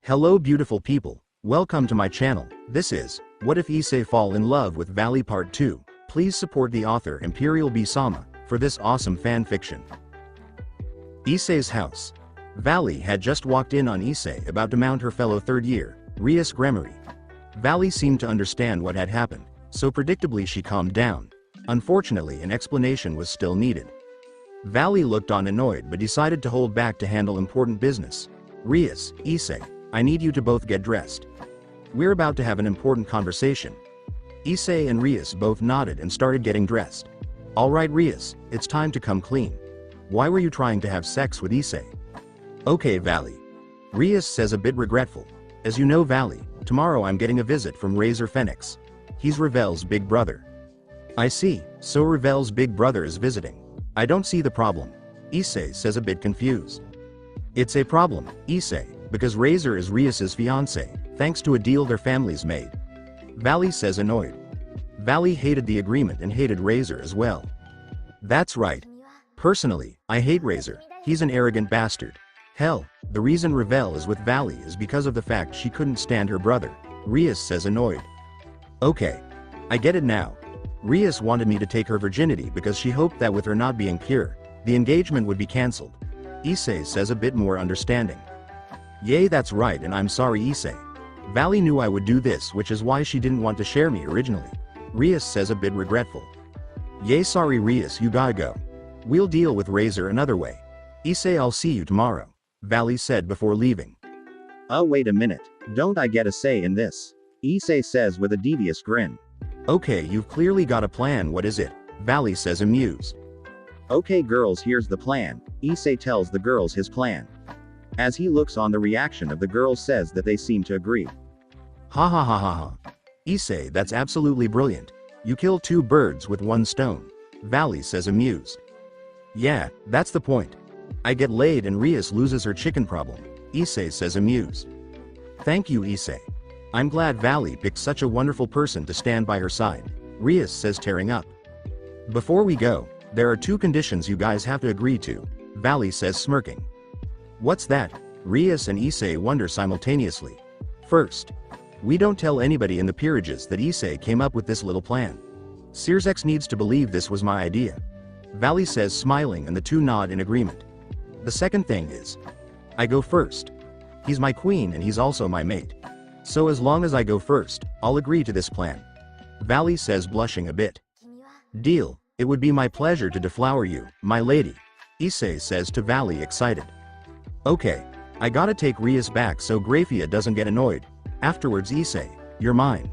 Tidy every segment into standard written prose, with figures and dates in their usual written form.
Hello beautiful people, welcome to my channel. This is, What If Issei Fall in Love with Vali Part 2. Please support the author Imperial B. Sama, for this awesome fan fiction. Issei's house. Vali had just walked in on Issei about to mount her fellow third year, Rias Gremory. Vali seemed to understand what had happened, so predictably she calmed down. Unfortunately an explanation was still needed. Vali looked on annoyed but decided to hold back to handle important business. Rias, Issei, I need you to both get dressed. We're about to have an important conversation. Issei and Rias both nodded and started getting dressed. Alright Rias, it's time to come clean. Why were you trying to have sex with Issei? Okay Vali. Rias says a bit regretful. As you know Vali, tomorrow I'm getting a visit from Razor Phoenix. He's Ravel's big brother. I see, so Ravel's big brother is visiting. I don't see the problem. Issei says a bit confused. It's a problem, Issei, because Razor is Rias's fiancé, thanks to a deal their families made. Vali says annoyed. Vali hated the agreement and hated Razor as well. That's right. Personally, I hate Razor, he's an arrogant bastard. Hell, the reason Ravel is with Vali is because of the fact she couldn't stand her brother. Rias says annoyed. Okay. I get it now. Rias wanted me to take her virginity because she hoped that with her not being pure, the engagement would be cancelled. Issei says a bit more understanding. Yay, that's right, and I'm sorry Issei. Vali knew I would do this, which is why she didn't want to share me originally. Rias says a bit regretful. Yay, sorry Rias, you gotta go. We'll deal with Razor another way. Issei, I'll see you tomorrow, Vali said before leaving. Oh wait a minute, don't I get a say in this? Issei says with a devious grin. Okay, you've clearly got a plan, what is it? Vali says amused. Okay girls, here's the plan. Issei tells the girls his plan. As he looks on, the reaction of the girls says that they seem to agree. Ha ha ha ha ha. Issei, that's absolutely brilliant. You kill two birds with one stone. Vali says amused. Yeah, that's the point. I get laid and Rias loses her chicken problem. Issei says amused. Thank you Issei. I'm glad Vali picked such a wonderful person to stand by her side. Rias says tearing up. Before we go, there are two conditions you guys have to agree to, Vali says smirking. What's that? Rias and Issei wonder simultaneously. First, we don't tell anybody in the peerages that Issei came up with this little plan. Issei needs to believe this was my idea. Vali says smiling, and the two nod in agreement. The second thing is, I go first. He's my queen and he's also my mate. So as long as I go first, I'll agree to this plan. Vali says blushing a bit. Deal, it would be my pleasure to deflower you, my lady. Issei says to Vali excited. Okay, I gotta take Rias back so Grafia doesn't get annoyed. Afterwards Issei, you're mine.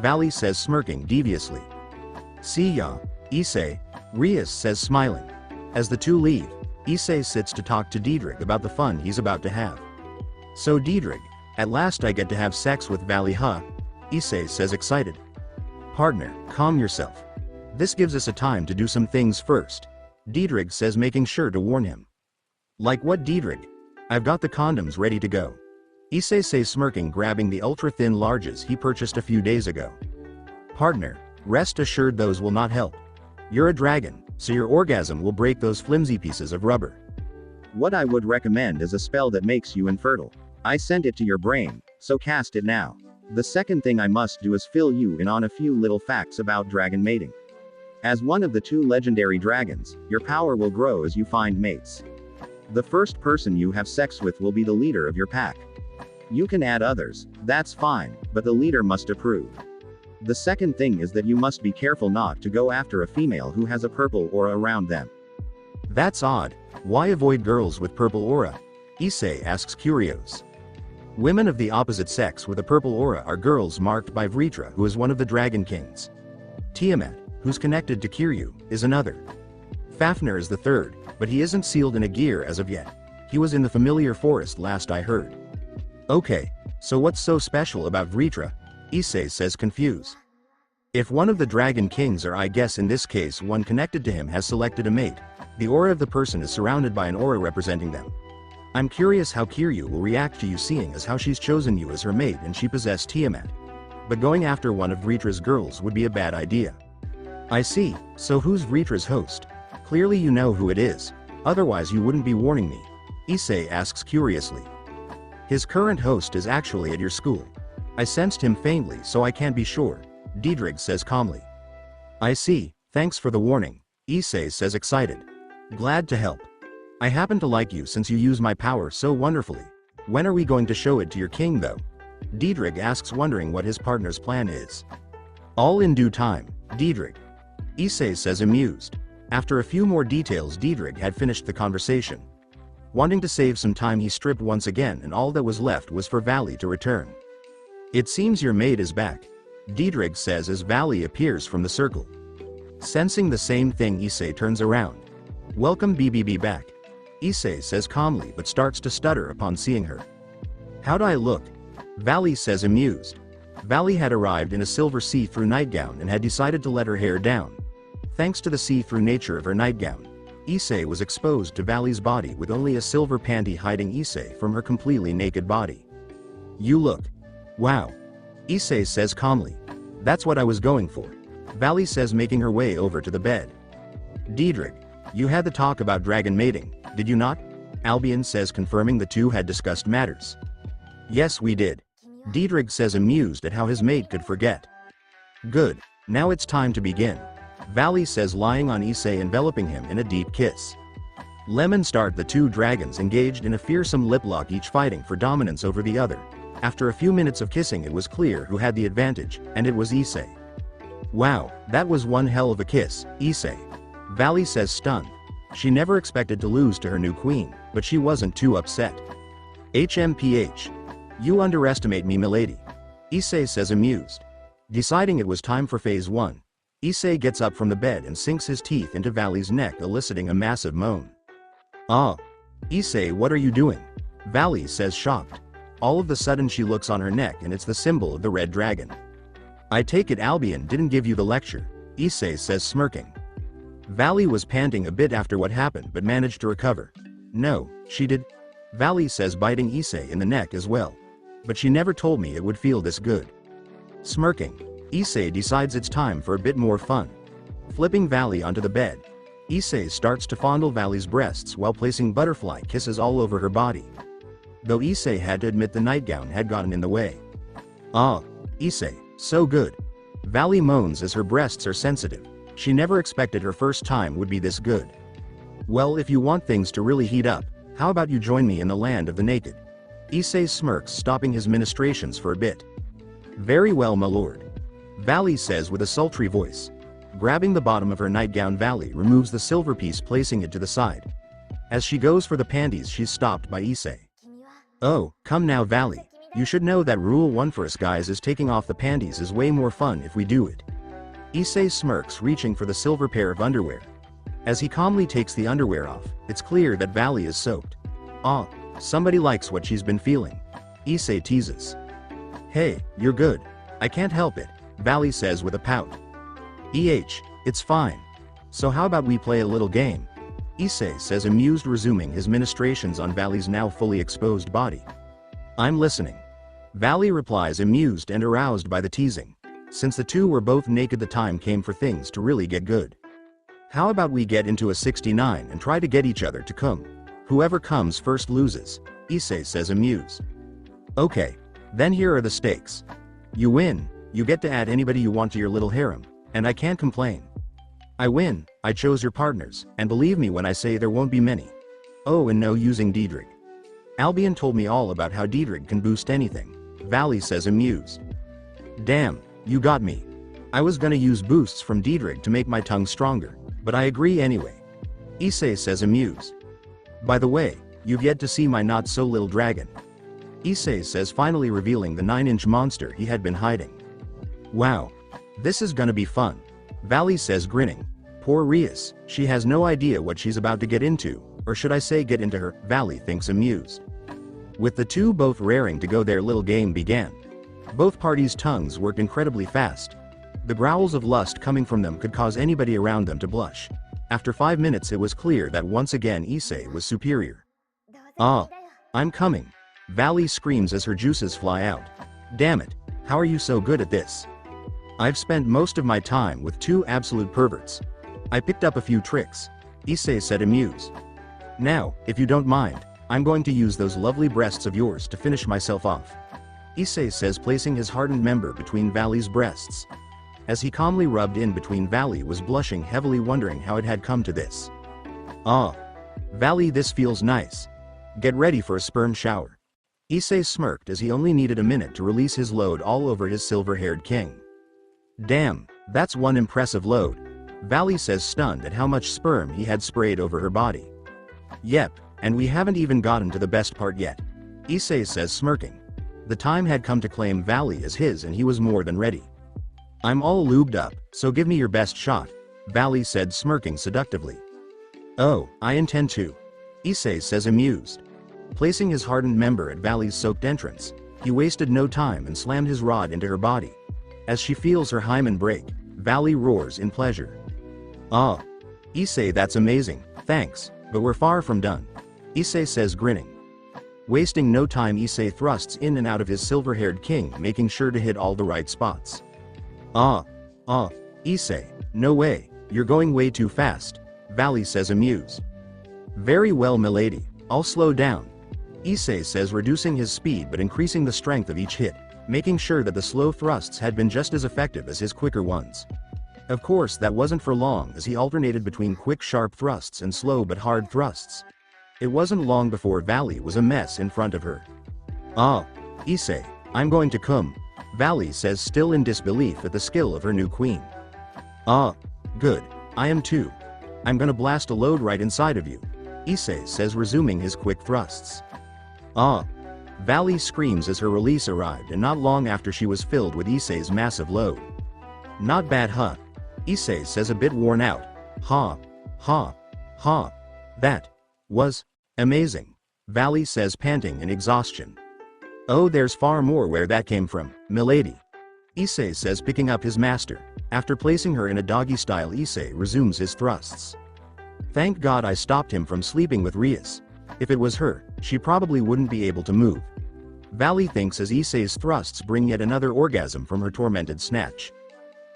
Vali says smirking deviously. See ya, Issei, Rias says smiling. As the two leave, Issei sits to talk to Diedrich about the fun he's about to have. So Diedrich, at last I get to have sex with Vali huh? Issei says excited. Partner, calm yourself. This gives us a time to do some things first. Diedrich says, making sure to warn him. Like what Diedrich? I've got the condoms ready to go. Issei says smirking, grabbing the ultra-thin larges he purchased a few days ago. Partner, rest assured those will not help. You're a dragon, so your orgasm will break those flimsy pieces of rubber. What I would recommend is a spell that makes you infertile. I sent it to your brain, so cast it now. The second thing I must do is fill you in on a few little facts about dragon mating. As one of the two legendary dragons, your power will grow as you find mates. The first person you have sex with will be the leader of your pack. You can add others, that's fine, but the leader must approve. The second thing is that you must be careful not to go after a female who has a purple aura around them. That's odd. Why avoid girls with purple aura? Issei asks curious. Women of the opposite sex with a purple aura are girls marked by Vritra, who is one of the dragon kings. Tiamat, who's connected to Kiryu, is another. Fafnir is the third, but he isn't sealed in a gear as of yet. He was in the familiar forest last I heard. Okay, so what's so special about Vritra? Issei says confused. If one of the dragon kings, or I guess in this case one connected to him, has selected a mate, the aura of the person is surrounded by an aura representing them. I'm curious how Kiryu will react to you, seeing as how she's chosen you as her mate and she possessed Tiamat. But going after one of Vritra's girls would be a bad idea. I see, so who's Vritra's host? Clearly you know who it is. Otherwise you wouldn't be warning me. Issei asks curiously. His current host is actually at your school. I sensed him faintly so I can't be sure, Diedrich says calmly. I see, thanks for the warning, Issei says excited. Glad to help. I happen to like you since you use my power so wonderfully. When are we going to show it to your king though? Diedrich asks, wondering what his partner's plan is. All in due time, Diedrich. Issei says, amused. After a few more details, Diedrich had finished the conversation. Wanting to save some time, he stripped once again, and all that was left was for Vali to return. It seems your maid is back, Diedrich says as Vali appears from the circle. Sensing the same thing, Issei turns around. Welcome BBB back, Issei says calmly, but starts to stutter upon seeing her. How'd I look? Vali says, amused. Vali had arrived in a silver see-through nightgown and had decided to let her hair down. Thanks to the see-through nature of her nightgown, Issei was exposed to Vali's body with only a silver panty hiding Issei from her completely naked body. You look. Wow. Issei says calmly. That's what I was going for, Vali says, making her way over to the bed. Diedrich, you had the talk about dragon mating, did you not? Albion says, confirming the two had discussed matters. Yes, we did. Diedrich says, amused at how his mate could forget. Good, now it's time to begin, Vali says, lying on Issei, enveloping him in a deep kiss. Lemon start. The two dragons engaged in a fearsome lip lock, each fighting for dominance over the other. After a few minutes of kissing, it was clear who had the advantage, and it was Issei. Wow, that was one hell of a kiss, Issei, Vali says, stunned. She never expected to lose to her new queen, but she wasn't too upset. HMPH. You underestimate me, milady, Issei says, amused. Deciding it was time for phase 1, Issei gets up from the bed and sinks his teeth into Vali's neck, eliciting a massive moan. Ah! Issei, what are you doing? Vali says, shocked. All of a sudden she looks on her neck and it's the symbol of the red dragon. I take it Albion didn't give you the lecture, Issei says, smirking. Vali was panting a bit after what happened but managed to recover. No, she did, Vali says, biting Issei in the neck as well. But she never told me it would feel this good. Smirking, Issei decides it's time for a bit more fun. Flipping Vali onto the bed, Issei starts to fondle Vali's breasts while placing butterfly kisses all over her body. Though Issei had to admit the nightgown had gotten in the way. Ah, Issei, so good. Vali moans as her breasts are sensitive. She never expected her first time would be this good. Well, if you want things to really heat up, how about you join me in the land of the naked? Issei smirks, stopping his ministrations for a bit. Very well, my lord, Vali says with a sultry voice. Grabbing the bottom of her nightgown, Vali removes the silver piece, placing it to the side. As she goes for the panties, she's stopped by Issei. Oh, come now Vali, you should know that rule 1 for us guys is taking off the panties is way more fun if we do it. Issei smirks, reaching for the silver pair of underwear. As he calmly takes the underwear off, it's clear that Vali is soaked. Ah, somebody likes what she's been feeling, Issei teases. Hey, you're good. I can't help it, Vali says with a pout. It's fine. So how about we play a little game? Issei says, amused, resuming his ministrations on Vali's now fully exposed body. I'm listening, Vali replies, amused and aroused by the teasing. Since the two were both naked, the time came for things to really get good. How about we get into a 69 and try to get each other to come? Whoever comes first loses, Issei says, amused. Okay, then here are the stakes. You win, you get to add anybody you want to your little harem, and I can't complain. I win, I chose your partners, and believe me when I say there won't be many. Oh, and no using Diedrich. Albion told me all about how Diedrich can boost anything, Vali says, amused. Damn, you got me. I was gonna use boosts from Diedrich to make my tongue stronger, but I agree anyway, Issei says, amused. By the way, you've yet to see my not-so-little dragon, Issei says, finally revealing the 9-inch monster he had been hiding. Wow. This is gonna be fun, Vali says, grinning. Poor Rias, she has no idea what she's about to get into, or should I say get into her, Vali thinks, amused. With the two both raring to go, their little game began. Both parties' tongues worked incredibly fast. The growls of lust coming from them could cause anybody around them to blush. After 5 minutes it was clear that once again Issei was superior. Ah, I'm coming, Vali screams as her juices fly out. Damn it, how are you so good at this? I've spent most of my time with two absolute perverts. I picked up a few tricks, Issei said, amused. Now, if you don't mind, I'm going to use those lovely breasts of yours to finish myself off. Issei says, placing his hardened member between Vali's breasts. As he calmly rubbed in between, Vali was blushing heavily, wondering how it had come to this. Ah. Vali, this feels nice. Get ready for a sperm shower. Issei smirked as he only needed a minute to release his load all over his silver-haired king. Damn, that's one impressive load. Vali says, stunned at how much sperm he had sprayed over her body. Yep, and we haven't even gotten to the best part yet. Issei says, smirking. The time had come to claim Vali as his, and he was more than ready. I'm all lubed up, so give me your best shot, Vali said, smirking seductively. Oh, I intend to. Issei says, amused. Placing his hardened member at Vali's soaked entrance, he wasted no time and slammed his rod into her body. As she feels her hymen break, Vali roars in pleasure. Ah. Issei, that's amazing, thanks, but we're far from done. Issei says, grinning. Wasting no time, Issei thrusts in and out of his silver-haired king, making sure to hit all the right spots. Ah. Issei, no way, you're going way too fast, Vali says, amused. Very well, milady, I'll slow down. Issei says, reducing his speed but increasing the strength of each hit, making sure that the slow thrusts had been just as effective as his quicker ones. Of course, that wasn't for long, as he alternated between quick sharp thrusts and slow but hard thrusts. It wasn't long before Vali was a mess in front of her. Ah. Issei, I'm going to come, Vali says, still in disbelief at the skill of her new queen. Ah. Good, I am too. I'm gonna blast a load right inside of you, Issei says, resuming his quick thrusts. Ah. Vali screams as her release arrived, and not long after she was filled with Issei's massive load. Not bad, huh? Issei says, a bit worn out. Ha. That was amazing, Vali says, panting in exhaustion. Oh, there's far more where that came from, milady. Issei says, picking up his master. After placing her in a doggy style, Issei resumes his thrusts. Thank God I stopped him from sleeping with Rias. If it was her, she probably wouldn't be able to move. Vali thinks as Issei's thrusts bring yet another orgasm from her tormented snatch.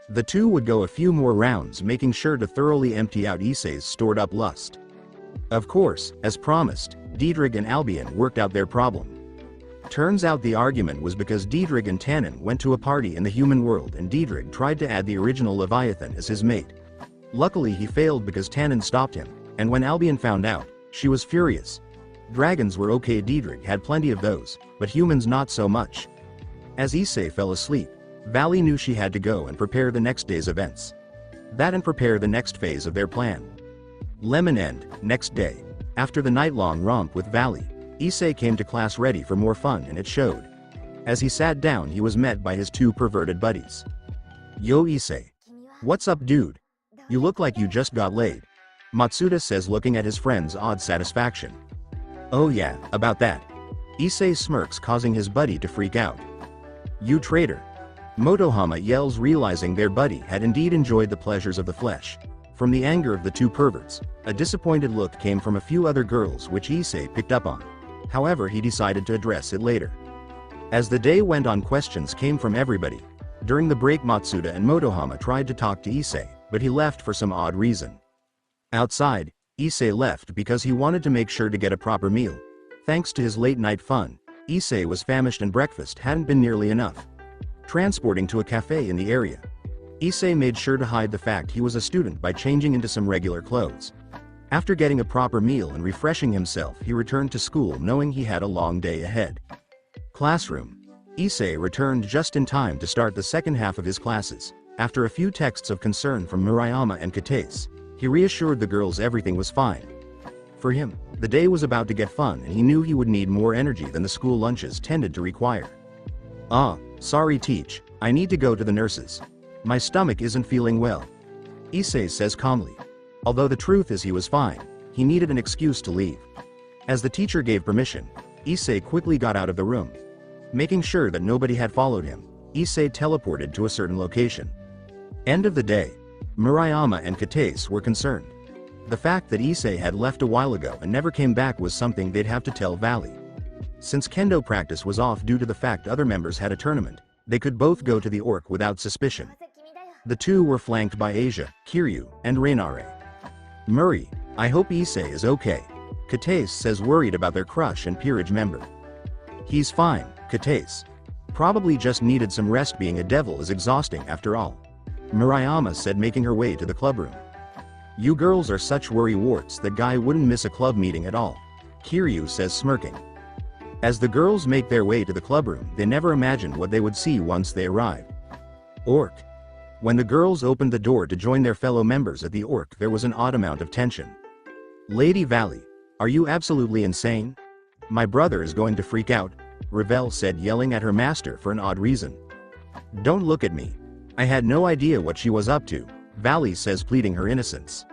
The two would go a few more rounds, making sure to thoroughly empty out Issei's stored-up lust. Of course, as promised, Diedrich and Albion worked out their problem. Turns out the argument was because Diedrich and Tannen went to a party in the human world, and Diedrich tried to add the original Leviathan as his mate. Luckily he failed because Tannen stopped him, and when Albion found out, she was furious. Dragons were okay, Diedrich had plenty of those, but humans not so much. As Issei fell asleep, Vali knew she had to go and prepare the next day's events. That and prepare the next phase of their plan. Lemon End, next day. After the night-long romp with Vali, Issei came to class ready for more fun, and it showed. As he sat down, he was met by his two perverted buddies. Yo Issei. What's up, dude? You look like you just got laid. Matsuda says, looking at his friend's odd satisfaction. Oh yeah, about that. Issei smirks, causing his buddy to freak out. You traitor. Motohama yells, realizing their buddy had indeed enjoyed the pleasures of the flesh. From the anger of the two perverts, a disappointed look came from a few other girls, which Issei picked up on. However, he decided to address it later. As the day went on, questions came from everybody. During the break, Matsuda and Motohama tried to talk to Issei, but he left for some odd reason. Outside, Issei left because he wanted to make sure to get a proper meal. Thanks to his late-night fun, Issei was famished and breakfast hadn't been nearly enough. Transporting to a cafe in the area, Issei made sure to hide the fact he was a student by changing into some regular clothes. After getting a proper meal and refreshing himself, he returned to school, knowing he had a long day ahead. Classroom. Issei returned just in time to start the second half of his classes. After a few texts of concern from Murayama and Katase, he reassured the girls everything was fine. For him, the day was about to get fun, and he knew he would need more energy than the school lunches tended to require. Ah, sorry teach, I need to go to the nurses. My stomach isn't feeling well, Issei says calmly. Although the truth is he was fine, he needed an excuse to leave. As the teacher gave permission, Issei quickly got out of the room. Making sure that nobody had followed him, Issei teleported to a certain location. End of the day. Murayama and Katase were concerned. The fact that Issei had left a while ago and never came back was something they'd have to tell Vali. Since kendo practice was off due to the fact other members had a tournament, they could both go to the Orc without suspicion. The two were flanked by Asia, Kiryu, and Rainare. Murray, I hope Issei is okay. Katase says, worried about their crush and peerage member. He's fine, Katase. Probably just needed some rest, being a devil is exhausting after all. Murayama said, making her way to the clubroom. You girls are such worry-warts that guy wouldn't miss a club meeting at all, Kiryu says, smirking. As the girls make their way to the clubroom, they never imagined what they would see once they arrived. Orc. When the girls opened the door to join their fellow members at the Orc, there was an odd amount of tension. Lady Vali, are you absolutely insane? My brother is going to freak out, Ravel said, yelling at her master for an odd reason. Don't look at me. I had no idea what she was up to, Vali says, pleading her innocence.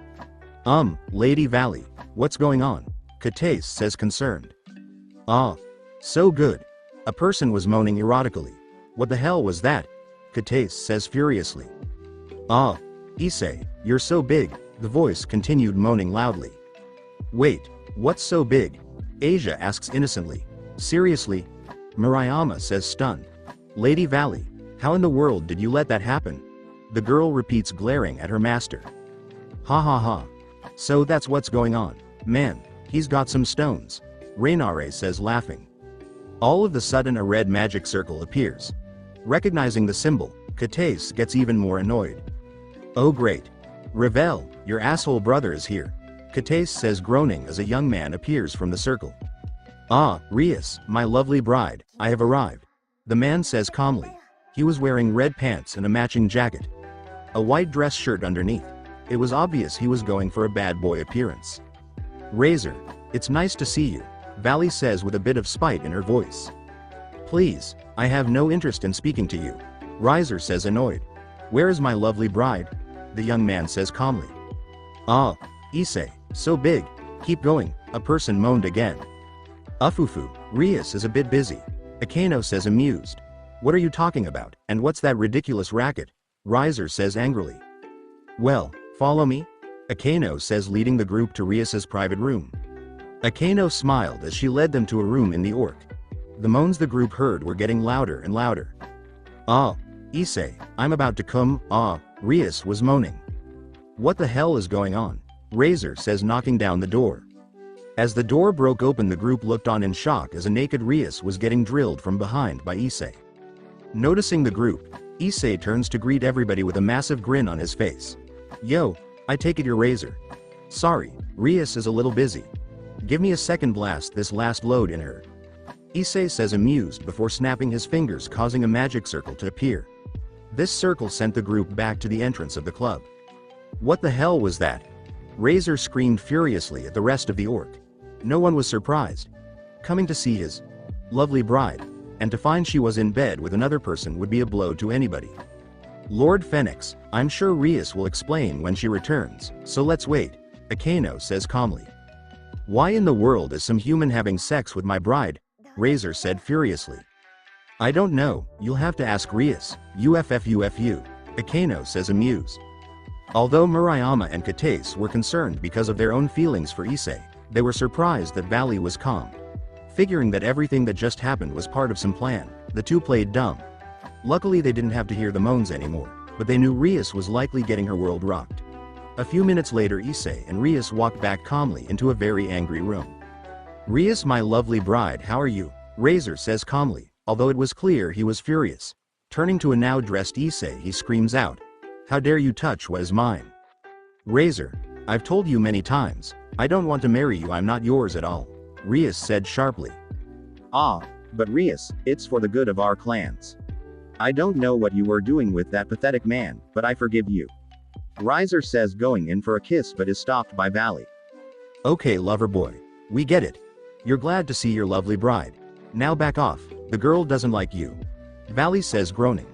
Lady Vali, what's going on? Katase says, concerned. So good. A person was moaning erotically. What the hell was that? Katase says furiously. Issei, you're so big, the voice continued moaning loudly. Wait, what's so big? Asia asks innocently. Seriously? Murayama says, stunned. Lady Vali, how in the world did you let that happen? The girl repeats, glaring at her master. Ha ha ha. So that's what's going on. Man, he's got some stones. Rainare says, laughing. All of a sudden a red magic circle appears. Recognizing the symbol, Katase gets even more annoyed. Oh great. Ravel, your asshole brother is here, Katase says, groaning as a young man appears from the circle. Rias, my lovely bride, I have arrived. The man says calmly. He was wearing red pants and a matching jacket. A white dress shirt underneath. It was obvious he was going for a bad boy appearance. Razor, it's nice to see you, Vali says with a bit of spite in her voice. Please, I have no interest in speaking to you, Riser says, annoyed. Where is my lovely bride? The young man says calmly. Issei, so big, keep going, a person moaned again. Ufufu, Rias is a bit busy, Akeno says, amused. What are you talking about, and what's that ridiculous racket? Riser says angrily. Well, follow me? Akeno says, leading the group to Rias's private room. Akeno smiled as she led them to a room in the Orc. The moans the group heard were getting louder and louder. Issei, I'm about to come, Rias was moaning. What the hell is going on? Razor says, knocking down the door. As the door broke open, the group looked on in shock as a naked Rias was getting drilled from behind by Issei. Noticing the group, Issei turns to greet everybody with a massive grin on his face. Yo, I take it you're Razor. Sorry, Rias is a little busy. Give me a second, blast this last load in her. Issei says, amused, before snapping his fingers, causing a magic circle to appear. This circle sent the group back to the entrance of the club. What the hell was that? Razor screamed furiously at the rest of the Orc. No one was surprised. Coming to see his lovely bride, and to find she was in bed with another person, would be a blow to anybody. Lord Phoenix, I'm sure Rias will explain when she returns, so let's wait, Akeno says calmly. Why in the world is some human having sex with my bride? Razor said furiously. I don't know, you'll have to ask Rias, UFFUFU, Akeno says, amused. Although Murayama and Katase were concerned because of their own feelings for Issei, they were surprised that Vali was calm. Figuring that everything that just happened was part of some plan, the two played dumb. Luckily they didn't have to hear the moans anymore, but they knew Rias was likely getting her world rocked. A few minutes later, Issei and Rias walked back calmly into a very angry room. Rias, my lovely bride, how are you? Razor says calmly, although it was clear he was furious. Turning to a now dressed Issei, he screams out, how dare you touch what is mine? Razor, I've told you many times, I don't want to marry you, I'm not yours at all, Rias said sharply. But Rias, it's for the good of our clans. I don't know what you were doing with that pathetic man, but I forgive you. Riser says, going in for a kiss, but is stopped by Vali. Okay, lover boy. We get it. You're glad to see your lovely bride. Now back off, the girl doesn't like you. Vali says, groaning.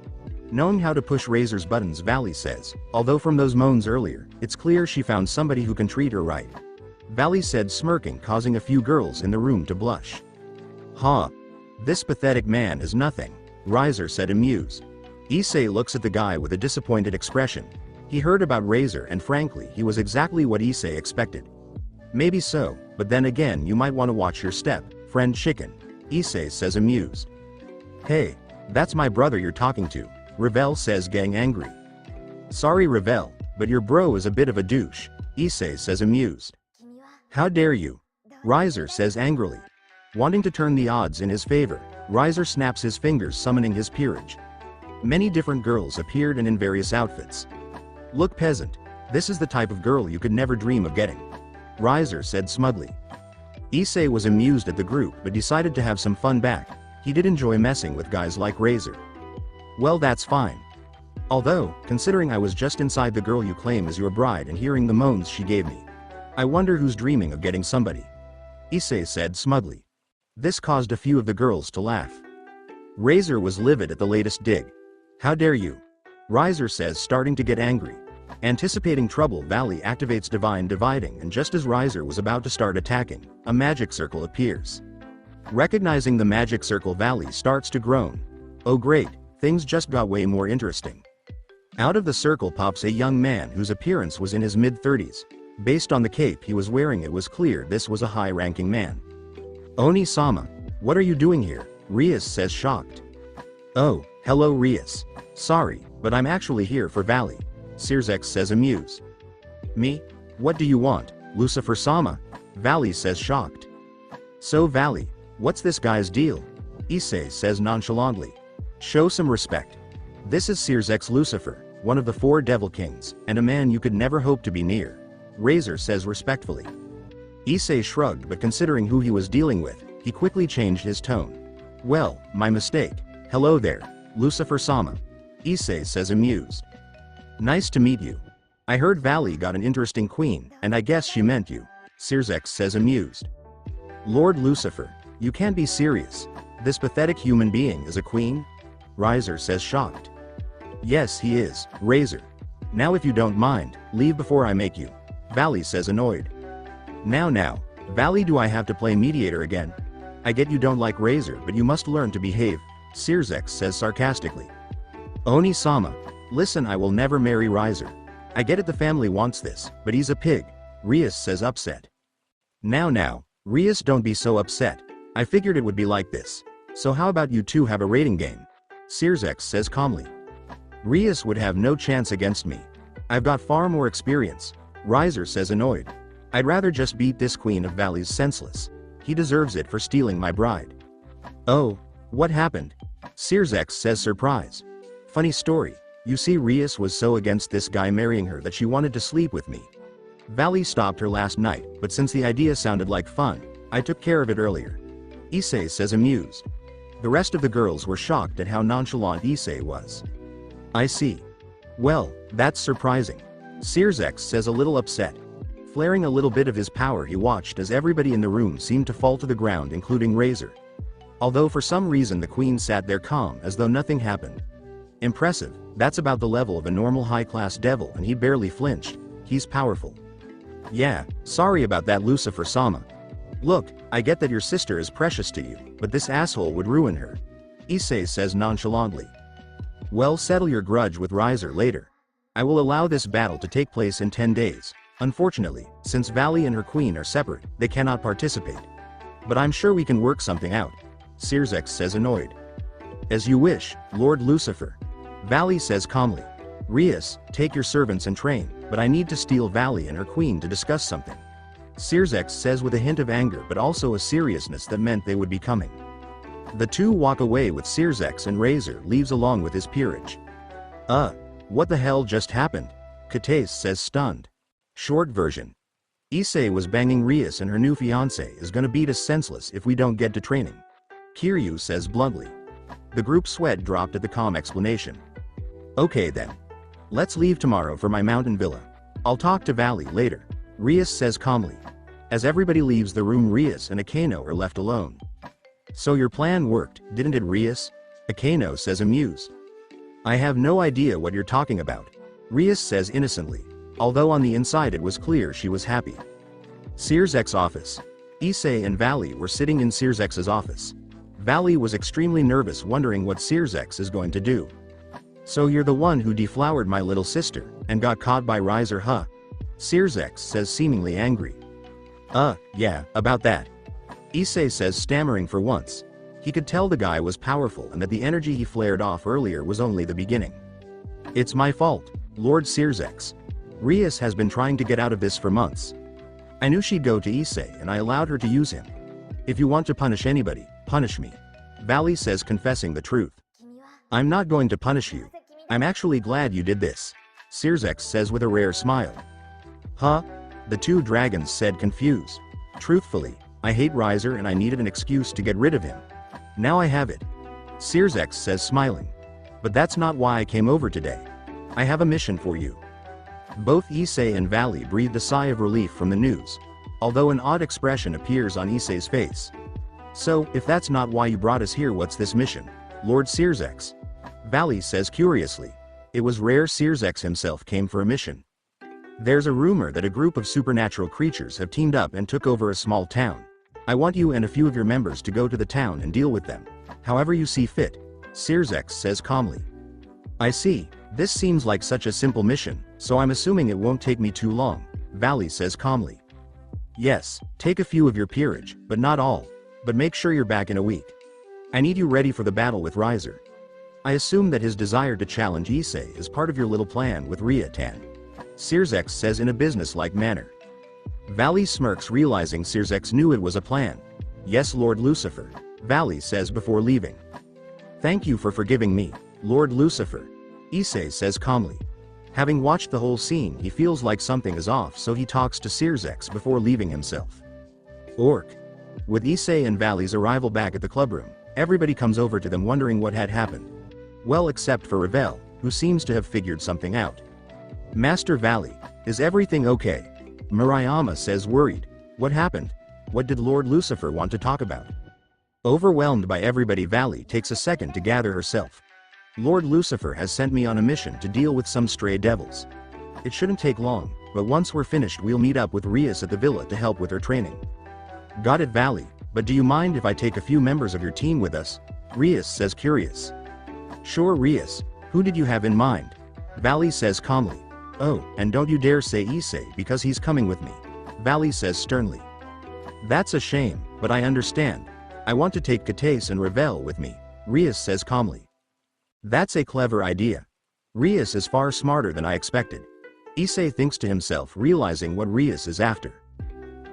Knowing how to push Razor's buttons, Vali says, although from those moans earlier, it's clear she found somebody who can treat her right. Vali said, smirking, causing a few girls in the room to blush. This pathetic man is nothing, Riser said, amused. Issei looks at the guy with a disappointed expression. He heard about Razor and frankly, he was exactly what Issei expected. Maybe so, but then again you might want to watch your step, friend chicken, Issei says, amused. Hey, that's my brother you're talking to, Ravel says, getting angry. Sorry Ravel, but your bro is a bit of a douche, Issei says, amused. How dare you? Riser says angrily. Wanting to turn the odds in his favor, Riser snaps his fingers summoning his peerage. Many different girls appeared and in various outfits. Look peasant, this is the type of girl you could never dream of getting. Riser said smugly. Issei was amused at the group but decided to have some fun back. He did enjoy messing with guys like Riser. Well, that's fine. Although, considering I was just inside the girl you claim as your bride and hearing the moans she gave me, I wonder who's dreaming of getting somebody. Issei said smugly. This caused a few of the girls to laugh. Riser was livid at the latest dig. How dare you? Riser says, starting to get angry. Anticipating trouble, Vali activates Divine Dividing, and just as Riser was about to start attacking, a magic circle appears. Recognizing the magic circle, Vali starts to groan. Oh great, things just got way more interesting. Out of the circle pops a young man whose appearance was in his mid-30s. Based on the cape he was wearing, it was clear this was a high-ranking man. Oni-sama, what are you doing here? Rias says, shocked. Oh, hello Rias. Sorry, but I'm actually here for Vali. Issei X says, amused. Me? What do you want, Lucifer-sama? Vali says, shocked. So Vali, what's this guy's deal? Issei says nonchalantly. Show some respect. This is Issei X Lucifer, one of the 4 Devil Kings, and a man you could never hope to be near. Riser says respectfully. Issei shrugged, but considering who he was dealing with, he quickly changed his tone. Well, my mistake. Hello there, Lucifer-sama. Issei says, amused. Nice to meet you. I heard Vali got an interesting queen, and I guess she meant you. Issei X says, amused. Lord Lucifer, you can't be serious. This pathetic human being is a queen? Riser says, shocked. Yes, he is, Riser. Now if you don't mind, leave before I make you. Vali says, annoyed. Now, Vali, do I have to play mediator again? I get you don't like Riser, but you must learn to behave, Issei X says sarcastically. Oni-sama, listen, I will never marry Riser. I get it, the family wants this, but he's a pig, Rias says, upset. Now, Rias, don't be so upset. I figured it would be like this. So how about you two have a rating game? Issei X says calmly. Rias would have no chance against me. I've got far more experience, Riser says, annoyed. I'd rather just beat this queen of Vali's senseless. He deserves it for stealing my bride. Oh, what happened? Issei X says, surprise. Funny story. You see, Rias was so against this guy marrying her that she wanted to sleep with me. Vali stopped her last night, but since the idea sounded like fun, I took care of it earlier. Issei says, amused. The rest of the girls were shocked at how nonchalant Issei was. I see. Well, that's surprising. Issei X says, a little upset. Flaring a little bit of his power, he watched as everybody in the room seemed to fall to the ground, including Riser. Although for some reason the queen sat there calm as though nothing happened. Impressive, that's about the level of a normal high-class devil, and he barely flinched. He's powerful. Yeah, sorry about that, Lucifer-sama. Look, I get that your sister is precious to you, but this asshole would ruin her. Issei says nonchalantly. Well, settle your grudge with Riser later. I will allow this battle to take place in 10 days. Unfortunately, since Vali and her queen are separate, they cannot participate. But I'm sure we can work something out. Issei X says, annoyed. As you wish, Lord Lucifer. Vali says calmly. Rias, take your servants and train, but I need to steal Vali and her queen to discuss something. Issei X says with a hint of anger but also a seriousness that meant they would be coming. The two walk away with Issei X, and Riser leaves along with his peerage. What the hell just happened? Kate says, stunned. Short version. Issei was banging Rias, and her new fiancé is gonna beat us senseless if we don't get to training. Kiryu says bluntly. The group sweat dropped at the calm explanation. Okay then. Let's leave tomorrow for my mountain villa. I'll talk to Vali later. Rias says calmly. As everybody leaves the room, Rias and Akeno are left alone. So your plan worked, didn't it, Rias? Akeno says, amused. I have no idea what you're talking about. Rias says innocently, although on the inside it was clear she was happy. Issei X's office. Issei and Vali were sitting in Issei X's office. Vali was extremely nervous, wondering what Issei X is going to do. So you're the one who deflowered my little sister, and got caught by Riser, huh? Issei X says, seemingly angry. Yeah, about that. Issei says, stammering for once. He could tell the guy was powerful and that the energy he flared off earlier was only the beginning. It's my fault, Lord Issei X. Rias has been trying to get out of this for months. I knew she'd go to Issei and I allowed her to use him. If you want to punish anybody, punish me. Vali says, confessing the truth. I'm not going to punish you. I'm actually glad you did this. Issei X says with a rare smile. Huh? The two dragons said, confused. Truthfully, I hate Riser and I needed an excuse to get rid of him. Now I have it. Issei X says, smiling. But that's not why I came over today. I have a mission for you. Both Issei and Vali breathed a sigh of relief from the news, although an odd expression appears on Issei's face. So, if that's not why you brought us here, what's this mission, Lord Issei X? Vali says curiously. It was rare Issei X himself came for a mission. There's a rumor that a group of supernatural creatures have teamed up and took over a small town. I want you and a few of your members to go to the town and deal with them, however you see fit, Issei X says calmly. I see, this seems like such a simple mission, so I'm assuming it won't take me too long, Vali says calmly. Yes, take a few of your peerage, but not all. But make sure you're back in a week. I need you ready for the battle with Riser. I assume that his desire to challenge Issei is part of your little plan with Ria-tan. Issei X says in a business-like manner. Vali smirks, realizing Issei X knew it was a plan. Yes, Lord Lucifer, Vali says before leaving. Thank you for forgiving me, Lord Lucifer, Issei says calmly. Having watched the whole scene, he feels like something is off, so he talks to Issei X before leaving himself. Orc. With Issei and Vali's arrival back at the clubroom, everybody comes over to them wondering what had happened. Well, except for Ravel, who seems to have figured something out. Master Vali, is everything okay? Murayama says worried. What happened? What did Lord Lucifer want to talk about? Overwhelmed by everybody, Vali takes a second to gather herself. Lord Lucifer has sent me on a mission to deal with some stray devils. It shouldn't take long, but once we're finished we'll meet up with Rias at the villa to help with her training. Got it, Vali, but do you mind if I take a few members of your team with us? Rias says curious. Sure, Rias, who did you have in mind? Vali says calmly. Oh, and don't you dare say Issei because he's coming with me, Vali says sternly. That's a shame, but I understand. I want to take Kates and Ravel with me, Rias says calmly. That's a clever idea. Rias is far smarter than I expected. Issei thinks to himself, realizing what Rias is after.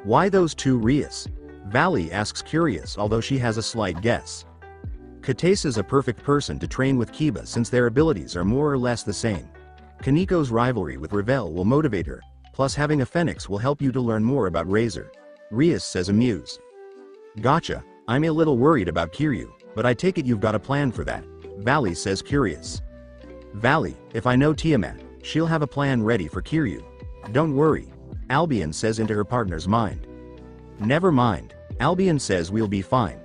Why those two Rias? Vali asks, curious, although she has a slight guess. Kates is a perfect person to train with Kiba since their abilities are more or less the same. Kaniko's rivalry with Ravel will motivate her, plus having a Phoenix will help you to learn more about Razor, Rias says amused. Gotcha, I'm a little worried about Kiryu, but I take it you've got a plan for that, Vali says curious. Vali, if I know Tiamat, she'll have a plan ready for Kiryu. Don't worry, Albion says into her partner's mind. Never mind, Albion says we'll be fine.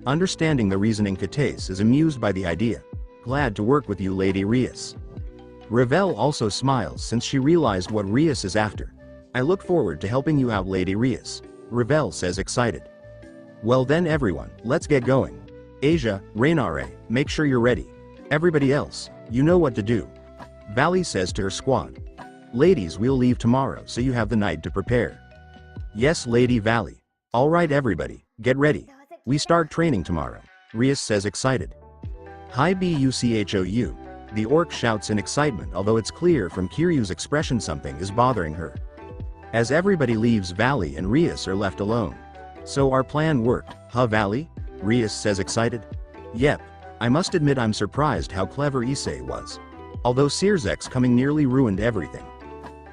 Understanding the reasoning, Kates is amused by the idea. Glad to work with you, Lady Rias. Ravel also smiles since she realized what Rias is after. I look forward to helping you out, Lady Rias, Ravel says excited. Well then everyone, let's get going. Asia, Rainare, make sure you're ready. Everybody else, you know what to do. Vali says to her squad. Ladies, we'll leave tomorrow so you have the night to prepare. Yes, Lady Vali. Alright everybody, get ready. We start training tomorrow, Rias says excited. Hi Buchou, the orc shouts in excitement, although it's clear from Kiryu's expression something is bothering her. As everybody leaves, Vali and Rias are left alone. So our plan worked, huh Vali? Rias says excited. Yep, I must admit I'm surprised how clever Issei was. Although Issei X coming nearly ruined everything.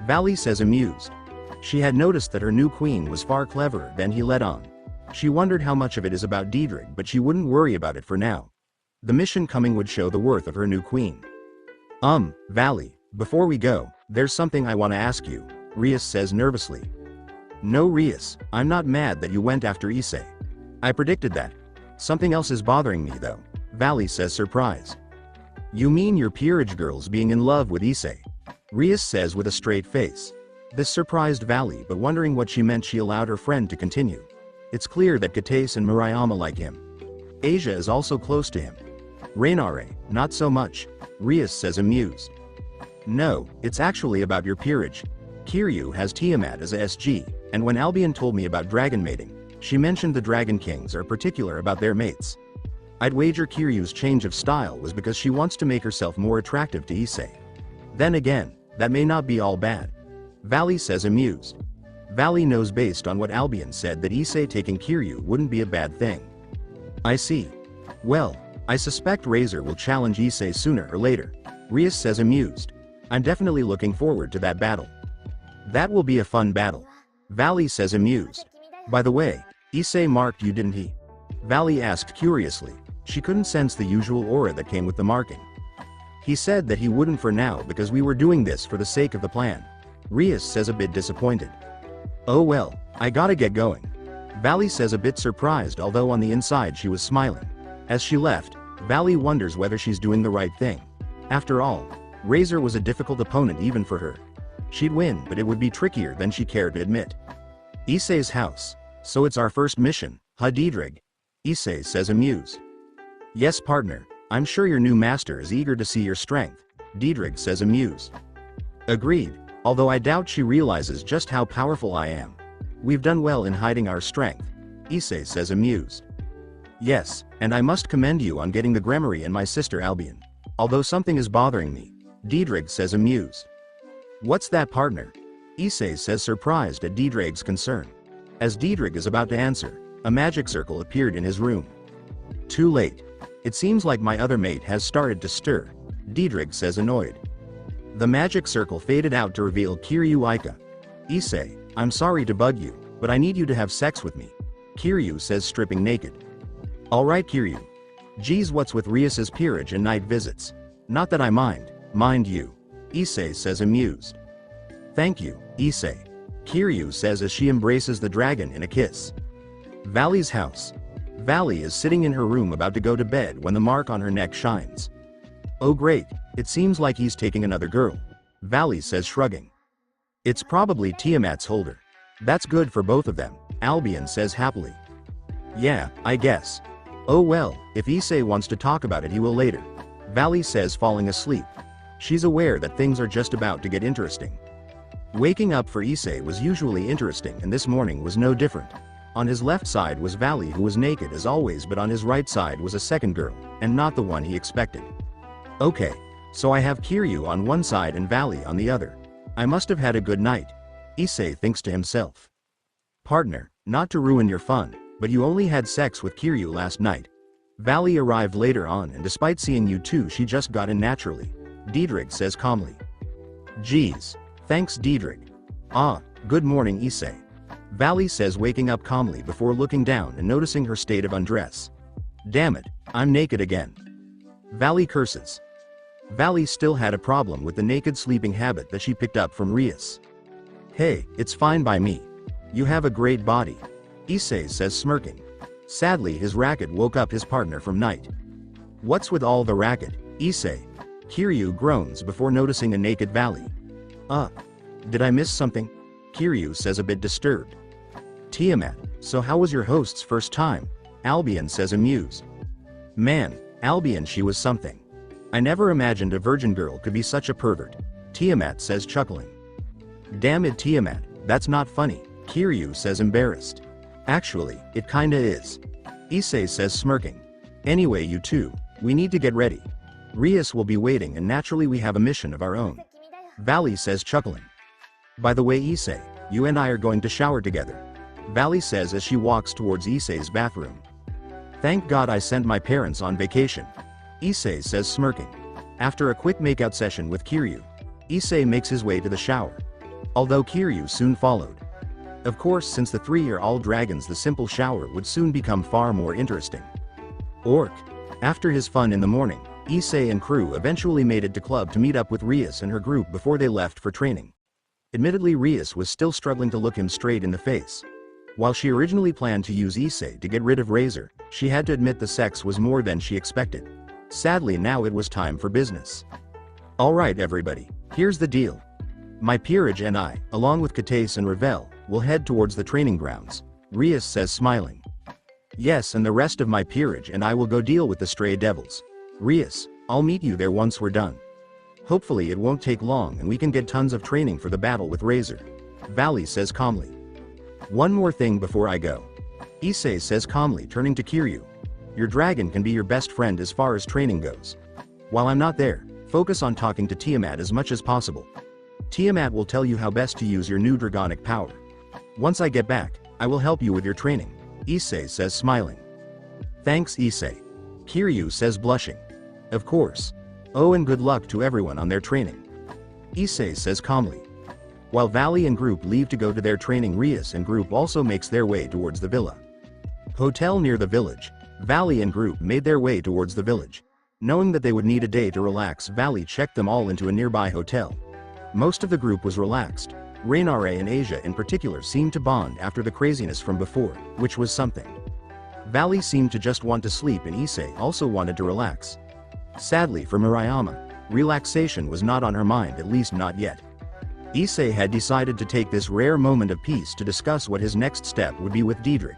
Vali says amused. She had noticed that her new queen was far cleverer than he let on. She wondered how much of it is about Diedrich, but she wouldn't worry about it for now. The mission coming would show the worth of her new queen. Vali, before we go, there's something I want to ask you, Rias says nervously. No Rias, I'm not mad that you went after Issei. I predicted that. Something else is bothering me though, Vali says surprised. You mean your peerage girls being in love with Issei? Rias says with a straight face. This surprised Vali, but wondering what she meant, she allowed her friend to continue. It's clear that Kates and Murayama like him. Asia is also close to him. Rainare, not so much, Rias says amused. No, it's actually about your peerage. Kiryu has Tiamat as a SG, and when Albion told me about dragon mating, she mentioned the Dragon Kings are particular about their mates. I'd wager Kiryu's change of style was because she wants to make herself more attractive to Issei. Then again, that may not be all bad. Vali says amused. Vali knows based on what Albion said that Issei taking Kiryu wouldn't be a bad thing. I see. Well, I suspect Razor will challenge Issei sooner or later. Rias says amused. I'm definitely looking forward to that battle. That will be a fun battle. Vali says amused. By the way, Issei marked you, didn't he? Vali asked curiously. She couldn't sense the usual aura that came with the marking. He said that he wouldn't for now because we were doing this for the sake of the plan. Rias says a bit disappointed. Oh well, I gotta get going. Vali says a bit surprised, although on the inside she was smiling. As she left, Vali wonders whether she's doing the right thing. After all, Razor was a difficult opponent even for her. She'd win, but it would be trickier than she cared to admit. Issei's house. So it's our first mission, huh Diedrich? Issei says amused. Yes partner, I'm sure your new master is eager to see your strength, Diedrich says amused. Agreed, although I doubt she realizes just how powerful I am. We've done well in hiding our strength, Issei says amused. Yes, and I must commend you on getting the Gremory and my sister Albion. Although something is bothering me, Diedrich says amused. What's that partner? Issei says surprised at Diedrich's concern. As Diedrich is about to answer, a magic circle appeared in his room. Too late. It seems like my other mate has started to stir, Diedrich says annoyed. The magic circle faded out to reveal Kiryu Aika. Issei, I'm sorry to bug you, but I need you to have sex with me, Kiryu says stripping naked. Alright Kiryu. Geez, what's with Rias's peerage and night visits? Not that I mind you, Issei says amused. Thank you, Issei, Kiryu says as she embraces the dragon in a kiss. Vali's house. Vali is sitting in her room about to go to bed when the mark on her neck shines. Oh great, it seems like he's taking another girl, Vali says shrugging. It's probably Tiamat's holder. That's good for both of them, Albion says happily. Yeah, I guess. Oh well, if Issei wants to talk about it he will later, Vali says falling asleep. She's aware that things are just about to get interesting. Waking up for Issei was usually interesting and this morning was no different. On his left side was Vali, who was naked as always, but on his right side was a second girl, and not the one he expected. Okay, so I have Kiryu on one side and Vali on the other. I must have had a good night, Issei thinks to himself. Partner, not to ruin your fun, but you only had sex with Kiryu last night. Vali arrived later on and despite seeing you two she just got in naturally, Diedrich says calmly. Geez, thanks Diedrich. Ah, good morning Issei. Vali says waking up calmly before looking down and noticing her state of undress. Damn it, I'm naked again. Vali curses. Vali still had a problem with the naked sleeping habit that she picked up from Rias. Hey, it's fine by me. You have a great body, Issei says smirking. Sadly his racket woke up his partner from night. What's with all the racket, Issei? Kiryu groans before noticing a naked Vali. Did I miss something? Kiryu says a bit disturbed. Tiamat, so how was your host's first time? Albion says amused. Man, Albion, she was something. I never imagined a virgin girl could be such a pervert, Tiamat says chuckling. Damn it Tiamat, that's not funny, Kiryu says embarrassed. Actually, it kinda is. Issei says smirking. Anyway you two, we need to get ready. Rias will be waiting and naturally we have a mission of our own. Vali says chuckling. By the way Issei, you and I are going to shower together, Vali says as she walks towards Issei's bathroom. Thank God I sent my parents on vacation, Issei says smirking. After a quick makeout session with Kiryu, Issei makes his way to the shower. Although Kiryu soon followed. Of course, since the three are all dragons, the simple shower would soon become far more interesting. Orc. After his fun in the morning, Issei and crew eventually made it to club to meet up with Rias and her group before they left for training. Admittedly Rias was still struggling to look him straight in the face. While she originally planned to use Issei to get rid of Razor, she had to admit the sex was more than she expected. Sadly now it was time for business. Alright everybody, here's the deal. My peerage and I, along with Kates and Ravel, will head towards the training grounds, Rias says smiling. Yes, and the rest of my peerage and I will go deal with the stray devils. Rias, I'll meet you there once we're done. Hopefully it won't take long and we can get tons of training for the battle with Razor, Vali says calmly. One more thing before I go. Issei says calmly, turning to Kiryu. Your dragon can be your best friend as far as training goes. While I'm not there, focus on talking to Tiamat as much as possible. Tiamat will tell you how best to use your new dragonic power. Once I get back, I will help you with your training, Issei says smiling. Thanks Issei. Kiryu says blushing. Of course. Oh, and good luck to everyone on their training, Issei says calmly. While Vali and group leave to go to their training, Rias and group also makes their way towards the villa. Hotel near the village. Vali and group made their way towards the village. Knowing that they would need a day to relax, Vali checked them all into a nearby hotel. Most of the group was relaxed. Rainare and Asia in particular seemed to bond after the craziness from before, which was something. Vali seemed to just want to sleep and Issei also wanted to relax. Sadly for Murayama, relaxation was not on her mind, at least not yet. Issei had decided to take this rare moment of peace to discuss what his next step would be with Diedrich.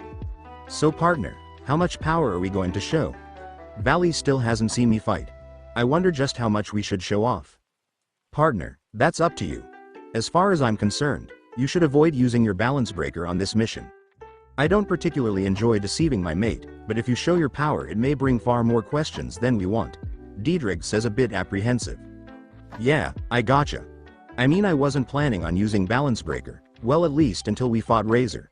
So partner, how much power are we going to show? Vali still hasn't seen me fight. I wonder just how much we should show off. Partner, that's up to you. As far as I'm concerned, you should avoid using your balance breaker on this mission. I don't particularly enjoy deceiving my mate, but if you show your power it may bring far more questions than we want, Diedrich says a bit apprehensive. Yeah, I gotcha. I mean, I wasn't planning on using balance breaker, well, at least until we fought Razor.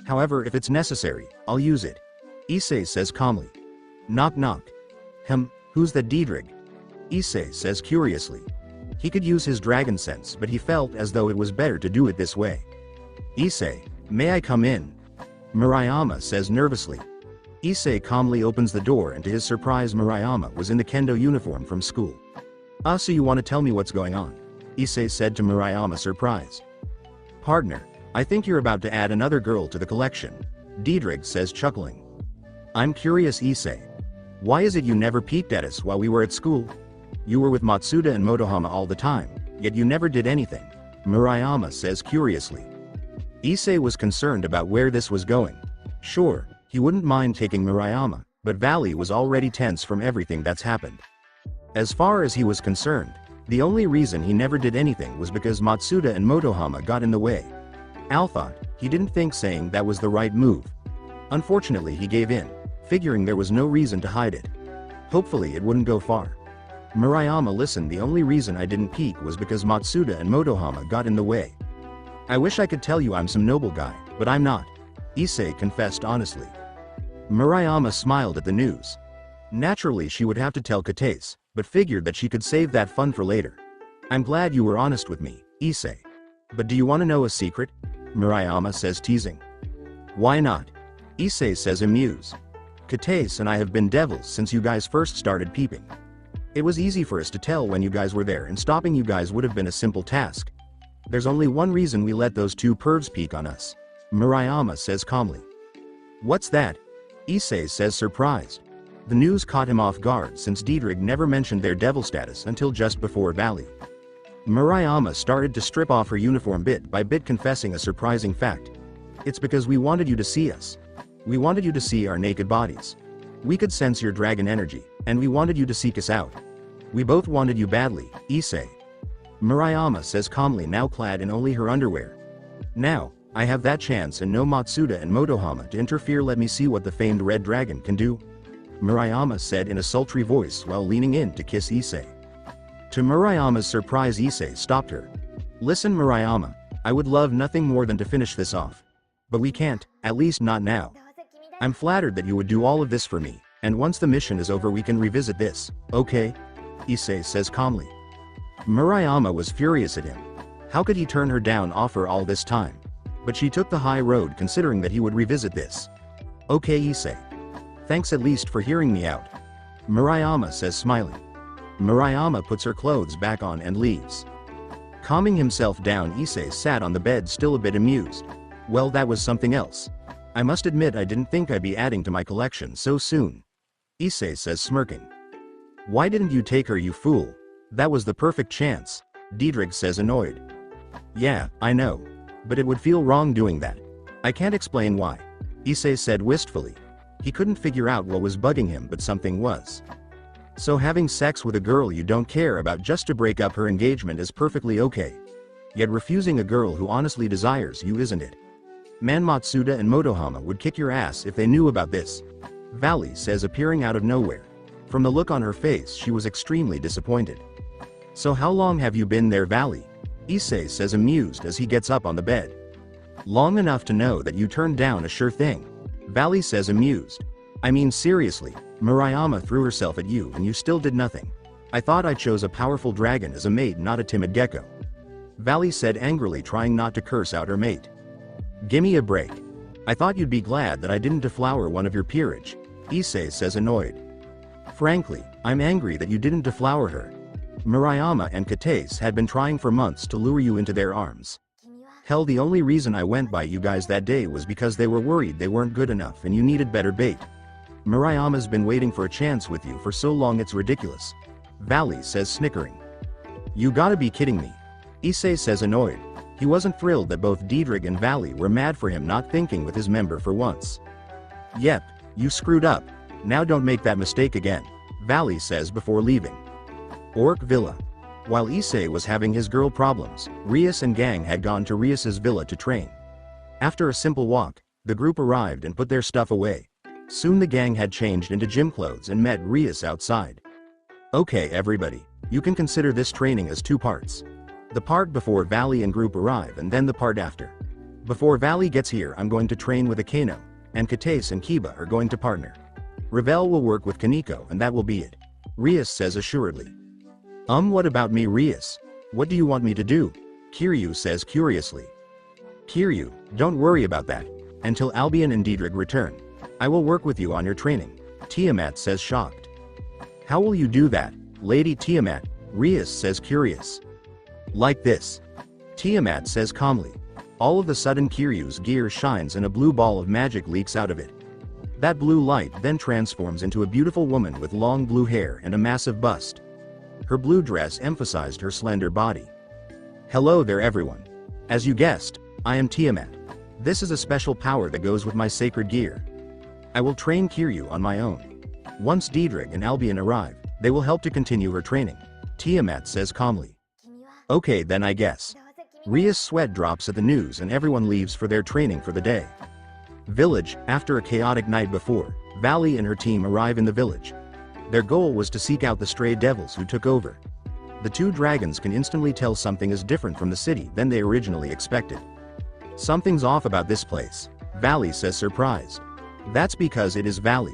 However, if it's necessary, I'll use it, Issei says calmly. Knock knock. Who's that Diedrich? Issei says curiously. He could use his dragon sense, but he felt as though it was better to do it this way. Issei, may I come in? Murayama says nervously. Issei calmly opens the door and to his surprise Murayama was in the kendo uniform from school. So you want to tell me what's going on? Issei said to Murayama, surprised. Partner, I think you're about to add another girl to the collection, Diedrich says chuckling. I'm curious Issei. Why is it you never peeked at us while we were at school? You were with Matsuda and Motohama all the time, yet you never did anything, Murayama says curiously. Issei was concerned about where this was going. Sure, he wouldn't mind taking Murayama, but Vali was already tense from everything that's happened. As far as he was concerned, the only reason he never did anything was because Matsuda and Motohama got in the way. Al thought, he didn't think saying that was the right move. Unfortunately he gave in, figuring there was no reason to hide it. Hopefully it wouldn't go far. Murayama, listen, the only reason I didn't peek was because Matsuda and Motohama got in the way. I wish I could tell you I'm some noble guy, but I'm not, Issei confessed honestly. Murayama smiled at the news. Naturally she would have to tell Katase, but figured that she could save that fun for later. I'm glad you were honest with me, Issei. But do you want to know a secret? Murayama says teasing. Why not? Issei says amused. Katase and I have been devils since you guys first started peeping. It was easy for us to tell when you guys were there and stopping you guys would have been a simple task. There's only one reason we let those two pervs peek on us, Murayama says calmly. What's that? Issei says surprised. The news caught him off guard since Diedrich never mentioned their devil status until just before Vali. Murayama started to strip off her uniform bit by bit, confessing a surprising fact. It's because we wanted you to see us. We wanted you to see our naked bodies. We could sense your dragon energy, and we wanted you to seek us out. We both wanted you badly, Issei. Murayama says calmly, now clad in only her underwear. Now, I have that chance and no Matsuda and Motohama to interfere. Let me see what the famed red dragon can do, Murayama said in a sultry voice while leaning in to kiss Issei. To Murayama's surprise, Issei stopped her. Listen Murayama, I would love nothing more than to finish this off. But we can't, at least not now. I'm flattered that you would do all of this for me, and once the mission is over we can revisit this, okay? Issei says calmly. Murayama was furious at him. How could he turn her down offer all this time? But she took the high road considering that he would revisit this. Okay Issei. Thanks at least for hearing me out, Murayama says smiling. Murayama puts her clothes back on and leaves. Calming himself down, Issei sat on the bed still a bit amused. Well, that was something else. I must admit I didn't think I'd be adding to my collection so soon, Issei says smirking. Why didn't you take her, you fool? That was the perfect chance, Diedrich says annoyed. Yeah, I know. But it would feel wrong doing that. I can't explain why, Issei said wistfully. He couldn't figure out what was bugging him, but something was. So having sex with a girl you don't care about just to break up her engagement is perfectly okay. Yet refusing a girl who honestly desires you, isn't it? Man, Matsuda and Motohama would kick your ass if they knew about this, Vali says, appearing out of nowhere. From the look on her face she was extremely disappointed. So how long have you been there, Vali? Issei says amused as he gets up on the bed. Long enough to know that you turned down a sure thing. Vali says amused. I mean seriously, Murayama threw herself at you and you still did nothing. I thought I chose a powerful dragon as a mate, not a timid gecko. Vali said angrily, trying not to curse out her mate. Gimme a break. I thought you'd be glad that I didn't deflower one of your peerage, Issei says annoyed. Frankly, I'm angry that you didn't deflower her. Murayama and Kates had been trying for months to lure you into their arms. Hell, the only reason I went by you guys that day was because they were worried they weren't good enough and you needed better bait. Murayama's been waiting for a chance with you for so long it's ridiculous. Vali says snickering. You gotta be kidding me. Issei says annoyed. He wasn't thrilled that both Diedrich and Vali were mad for him not thinking with his member for once. Yep, you screwed up. Now don't make that mistake again, Vali says before leaving. Orc Villa. While Issei was having his girl problems, Rias and gang had gone to Rias's villa to train. After a simple walk, the group arrived and put their stuff away. Soon the gang had changed into gym clothes and met Rias outside. Okay everybody, you can consider this training as two parts. The part before Vali and group arrive and then the part after. Before Vali gets here I'm going to train with Akano, and Kates and Kiba are going to partner. Ravel will work with Kaneko and that will be it. Rias says assuredly. What about me Rias? What do you want me to do? Kiryu says curiously. Kiryu, don't worry about that. Until Albion and Diedrich return. I will work with you on your training, Tiamat says shocked. How will you do that, Lady Tiamat? Rias says curious. Like this. Tiamat says calmly. All of a sudden Kiryu's gear shines and a blue ball of magic leaks out of it. That blue light then transforms into a beautiful woman with long blue hair and a massive bust. Her blue dress emphasized her slender body. Hello there everyone. As you guessed, I am Tiamat. This is a special power that goes with my sacred gear. I will train Kiryu on my own. Once Diedrich and Albion arrive, they will help to continue her training, Tiamat says calmly. Okay then I guess. Ria's sweat drops at the news and everyone leaves for their training for the day. Village. After a chaotic night before, Vali and her team arrive in the village. Their goal was to seek out the stray devils who took over. The two dragons can instantly tell something is different from the city than they originally expected. Something's off about this place, Vali says surprised. That's because it is Vali.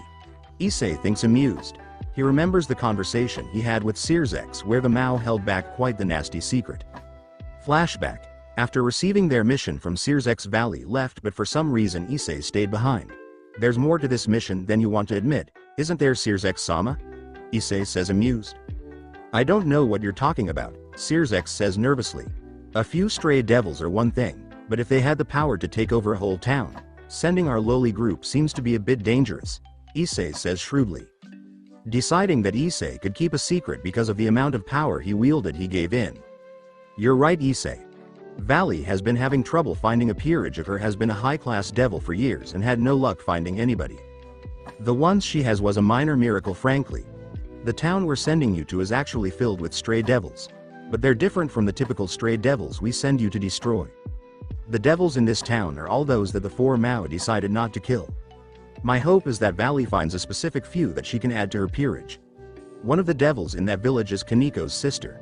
Issei thinks amused. He remembers the conversation he had with Issei X where the Mao held back quite the nasty secret. Flashback. After receiving their mission from Issei X, Vali left, but for some reason Issei stayed behind. There's more to this mission than you want to admit, isn't there Issei X-sama? Issei says amused. I don't know what you're talking about, Issei X says nervously. A few stray devils are one thing, but if they had the power to take over a whole town, sending our lowly group seems to be a bit dangerous, Issei says shrewdly. Deciding that Issei could keep a secret because of the amount of power he wielded, he gave in. You're right Issei. Vali has been having trouble finding a peerage of her, has been a high-class devil for years and had no luck finding anybody. The ones she has was a minor miracle frankly. The town we're sending you to is actually filled with stray devils. But they're different from the typical stray devils we send you to destroy. The devils in this town are all those that the four Mao decided not to kill. My hope is that Vali finds a specific few that she can add to her peerage. One of the devils in that village is Kaneko's sister.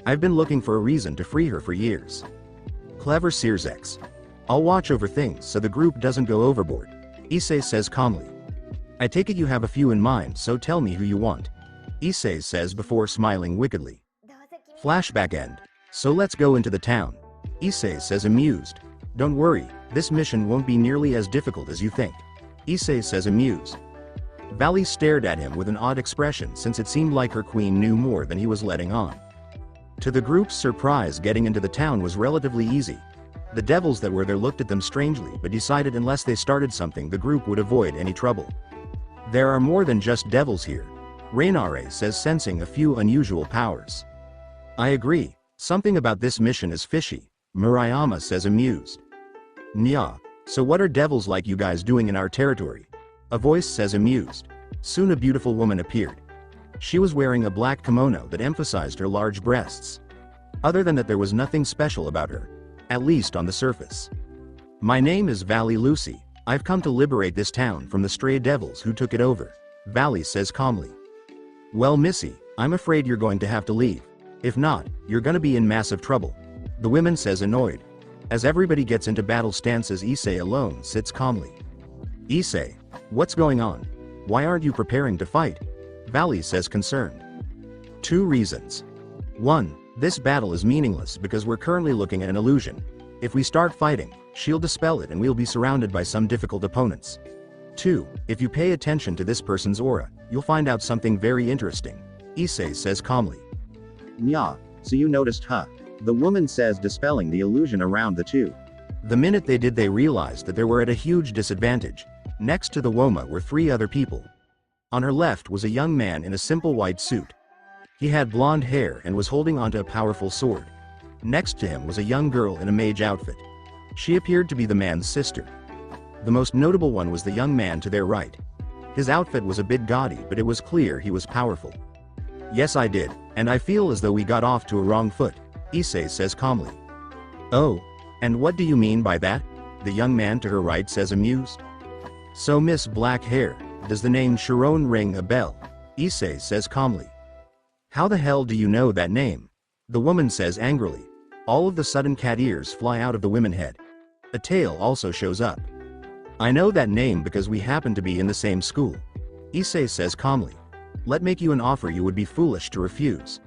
I've been looking for a reason to free her for years. Clever Issei X. I'll watch over things so the group doesn't go overboard, Issei says calmly. I take it you have a few in mind, so tell me who you want, Issei says before smiling wickedly. Flashback end. So let's go into the town, Issei says amused. Don't worry, this mission won't be nearly as difficult as you think, Issei says amused. Vali stared at him with an odd expression since it seemed like her queen knew more than he was letting on. To the group's surprise, getting into the town was relatively easy. The devils that were there looked at them strangely but decided unless they started something the group would avoid any trouble. There are more than just devils here, Rainare says, sensing a few unusual powers. I agree, something about this mission is fishy, Murayama says amused. Nya, so what are devils like you guys doing in our territory? A voice says amused. Soon a beautiful woman appeared. She was wearing a black kimono that emphasized her large breasts. Other than that there was nothing special about her, at least on the surface. My name is Vali Lucy, I've come to liberate this town from the stray devils who took it over, Vali says calmly. Well Missy, I'm afraid you're going to have to leave. If not, you're gonna be in massive trouble, the woman says annoyed. As everybody gets into battle stances, Issei alone sits calmly. Issei, what's going on? Why aren't you preparing to fight? Vali says concerned. 2 reasons. 1. This battle is meaningless because we're currently looking at an illusion. If we start fighting, she'll dispel it and we'll be surrounded by some difficult opponents. 2. If you pay attention to this person's aura, you'll find out something very interesting. Issei says calmly. Nya, so you noticed, huh? The woman says, dispelling the illusion around the two. The minute they did, they realized that they were at a huge disadvantage. Next to the Woma were 3 other people. On her left was a young man in a simple white suit. He had blonde hair and was holding onto a powerful sword. Next to him was a young girl in a mage outfit. She appeared to be the man's sister. The most notable one was the young man to their right. His outfit was a bit gaudy, but it was clear he was powerful. Yes, I did, and I feel as though we got off to a wrong foot, Issei says calmly. Oh, and what do you mean by that? The young man to her right says amused. So Miss Black Hair, does the name Sharon ring a bell? Issei says calmly. How the hell do you know that name? The woman says angrily. All of the sudden cat ears fly out of the woman's head. A tail also shows up. I know that name because we happen to be in the same school. Issei says calmly. Let make you an offer you would be foolish to refuse.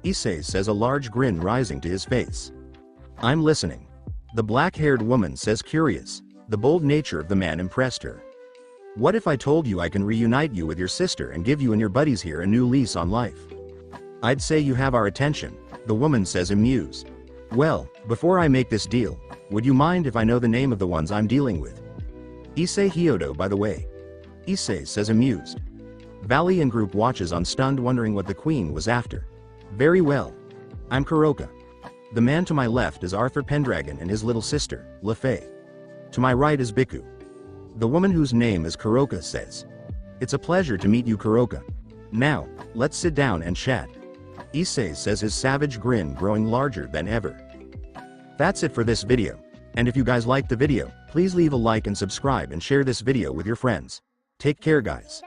Issei says, a large grin rising to his face. I'm listening. The black-haired woman says curious. The bold nature of the man impressed her. What if I told you I can reunite you with your sister and give you and your buddies here a new lease on life? I'd say you have our attention, the woman says amused. Well, before I make this deal, would you mind if I know the name of the ones I'm dealing with? Issei Hyodo, by the way. Issei says amused. Vali and group watches on, stunned, wondering what the queen was after. Very well. I'm Kuroka. The man to my left is Arthur Pendragon and his little sister, Lefei. To my right is Biku. The woman whose name is Kuroka says. It's a pleasure to meet you, Kuroka. Now, let's sit down and chat. Issei says, his savage grin growing larger than ever. That's it for this video. And if you guys liked the video, please leave a like and subscribe and share this video with your friends. Take care, guys.